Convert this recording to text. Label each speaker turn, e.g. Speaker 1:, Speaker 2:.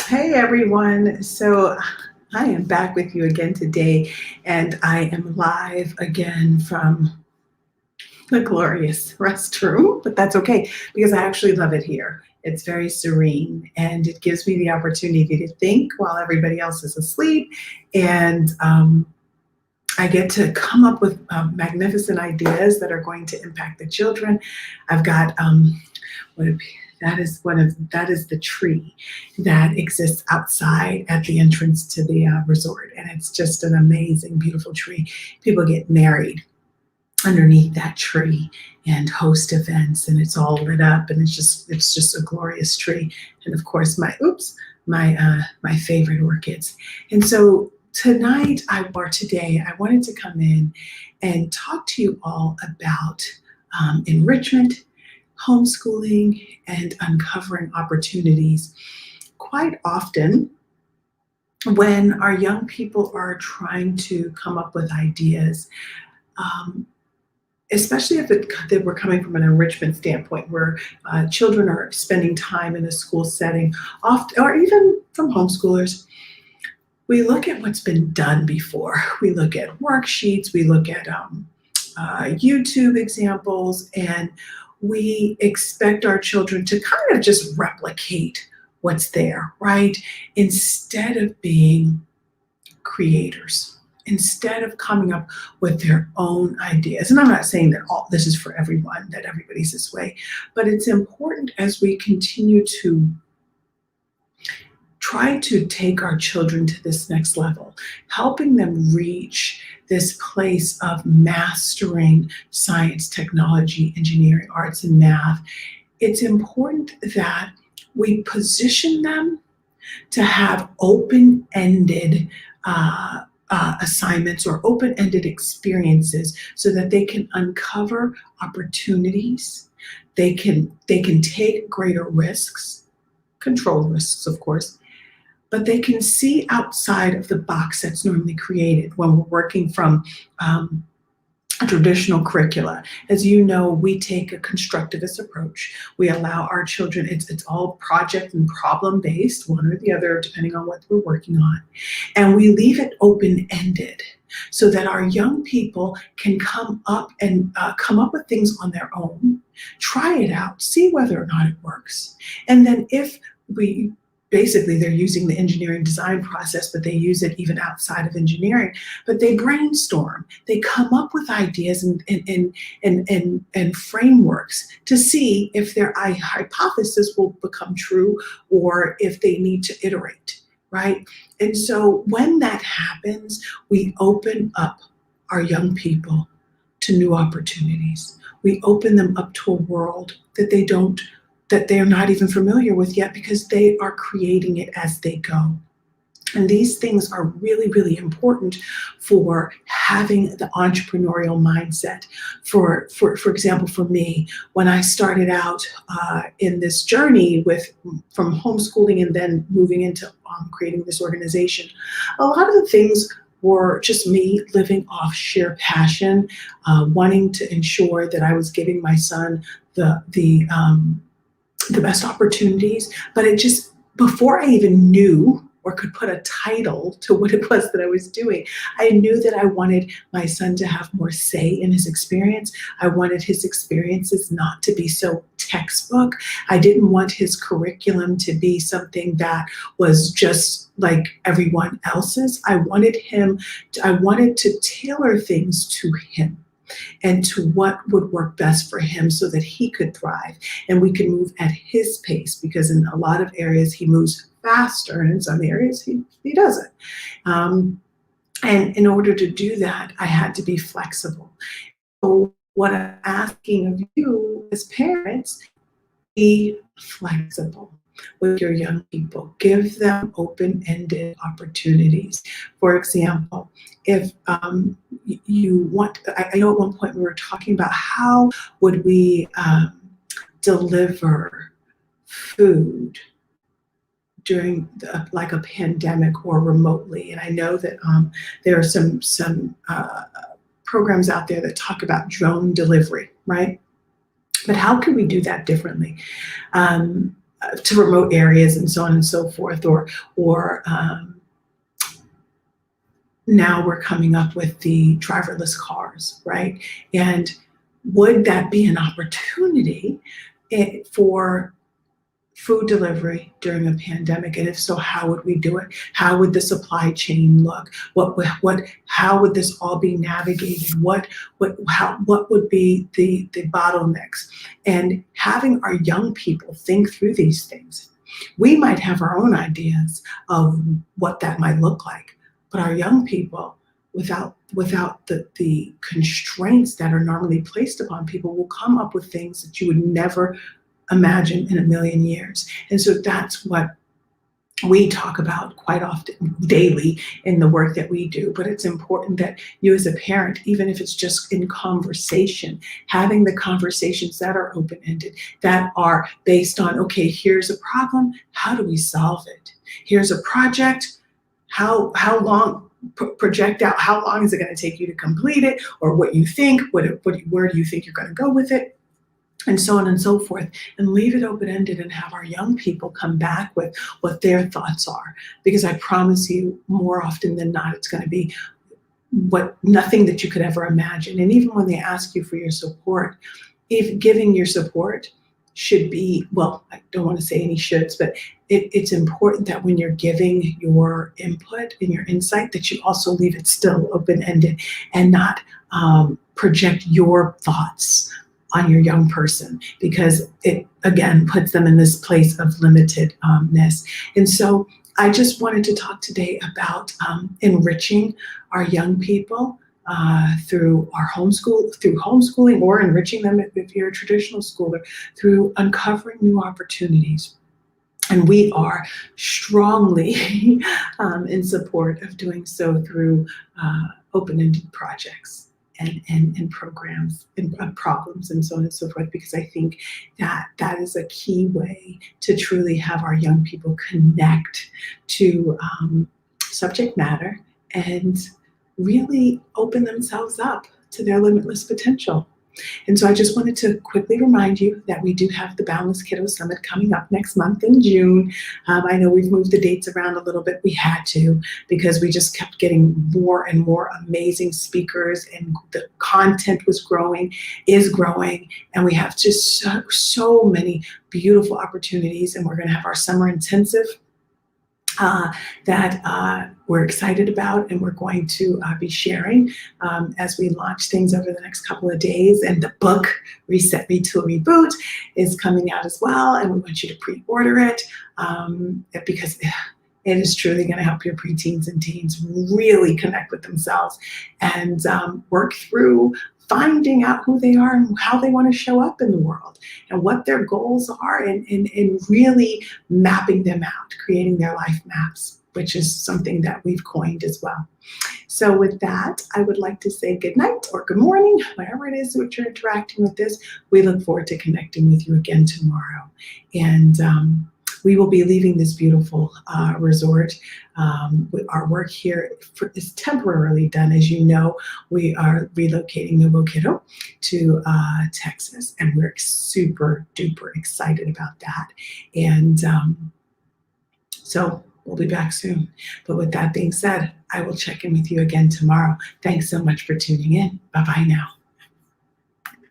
Speaker 1: Hey everyone. So I am back with you again today, and I am live again from the glorious restroom, but that's okay because I actually love it here. It's very serene and it gives me the opportunity to think while everybody else is asleep. And I get to come up with magnificent ideas that are going to impact the children. I've got what a- that is the tree that exists outside at the entrance to the resort, and it's just an amazing, beautiful tree. People get married underneath that tree and host events, and it's all lit up, and it's just a glorious tree. And of course, my favorite orchids. And so tonight or today, I wanted to come in and talk to you all about enrichment, homeschooling, and uncovering opportunities. Quite often, when our young people are trying to come up with ideas, um, especially if we're coming from an enrichment standpoint, where children are spending time in a school setting, often, or even from homeschoolers, we look at what's been done before. We look at worksheets, we look at YouTube examples, and we expect our children to kind of just replicate what's there, right? Instead of being creators, instead of coming up with their own ideas. And I'm not saying that all this is for everyone, that everybody's this way, but it's important as we continue to try to take our children to this next level, helping them reach this place of mastering science, technology, engineering, arts, and math. It's important that we position them to have open-ended assignments or open-ended experiences so that they can uncover opportunities. They can take greater risks, controlled risks, of course, but they can see outside of the box that's normally created when we're working from a traditional curricula. As you know, we take a constructivist approach. We allow our children, it's all project and problem based, one or the other, depending on what we're working on. And we leave it open-ended so that our young people can come up with things on their own, try it out, see whether or not it works. And then if we basically they're using the engineering design process, but they use it even outside of engineering. But they brainstorm, they come up with ideas and frameworks to see if their hypothesis will become true or if they need to iterate, right? And so when that happens, we open up our young people to new opportunities. We open them up to a world that they're not even familiar with yet because they are creating it as they go. And these things are really, really important for having the entrepreneurial mindset. For example, for me, when I started out in this journey from homeschooling and then moving into creating this organization, a lot of the things were just me living off sheer passion, wanting to ensure that I was giving my son the best opportunities, but it just, before I even knew or could put a title to what it was that I was doing, I knew that I wanted my son to have more say in his experience. I wanted his experiences not to be so textbook. I didn't want his curriculum to be something that was just like everyone else's. I wanted to tailor things to him and to what would work best for him so that he could thrive and we could move at his pace, because in a lot of areas he moves faster and in some areas he doesn't. And in order to do that, I had to be flexible. So what I'm asking of you as parents, be flexible with your young people. Give them open-ended opportunities. For example, if you want, I know at one point we were talking about how would we deliver food during like a pandemic or remotely. And I know that there are some programs out there that talk about drone delivery, right? But how can we do that differently? to remote areas and so on and so forth, or now we're coming up with the driverless cars, right? And would that be an opportunity for food delivery during a pandemic? And if so, how would we do it? How would the supply chain look? How would this all be navigated? What would be the bottlenecks? And having our young people think through these things. We might have our own ideas of what that might look like, but our young people, without the constraints that are normally placed upon people, will come up with things that you would never imagine in a million years. And so that's what we talk about quite often, daily, in the work that we do. But it's important that you as a parent, even if it's just in conversation, having the conversations that are open-ended, that are based on, okay, here's a problem, how do we solve it? Here's a project, how long, project out how long is it going to take you to complete it, or what you think, where do you think you're going to go with it, and so on and so forth, and leave it open-ended and have our young people come back with what their thoughts are. Because I promise you, more often than not, it's going to be nothing that you could ever imagine. And even when they ask you for your support, if giving your support should be, well, I don't want to say any shoulds, but it's important that when you're giving your input and your insight, that you also leave it still open-ended and not project your thoughts on your young person, because it again puts them in this place of limitedness. And so I just wanted to talk today about enriching our young people through homeschooling, or enriching them if you're a traditional schooler, through uncovering new opportunities. And we are strongly in support of doing so through open-ended projects and programs and problems and so on and so forth, because I think that is a key way to truly have our young people connect to subject matter and really open themselves up to their limitless potential. And so I just wanted to quickly remind you that we do have the Boundless Kiddo Summit coming up next month in June. I know we've moved the dates around a little bit. We had to, because we just kept getting more and more amazing speakers, and the content is growing, and we have just so many beautiful opportunities. And we're going to have our summer intensive that we're excited about, and we're going to be sharing as we launch things over the next couple of days. And the book, Reset, Retool, Reboot, is coming out as well, and we want you to pre-order it because it is truly going to help your preteens and teens really connect with themselves and work through finding out who they are and how they want to show up in the world and what their goals are, and really mapping them out, creating their life maps, which is something that we've coined as well. So with that, I would like to say good night or good morning, whatever it is that you're interacting with this. We look forward to connecting with you again tomorrow. And we will be leaving this beautiful resort. Our work here is temporarily done. As you know, we are relocating Novo Kiddo to Texas, and we're super duper excited about that. And so we'll be back soon. But with that being said, I will check in with you again tomorrow. Thanks so much for tuning in. Bye-bye now.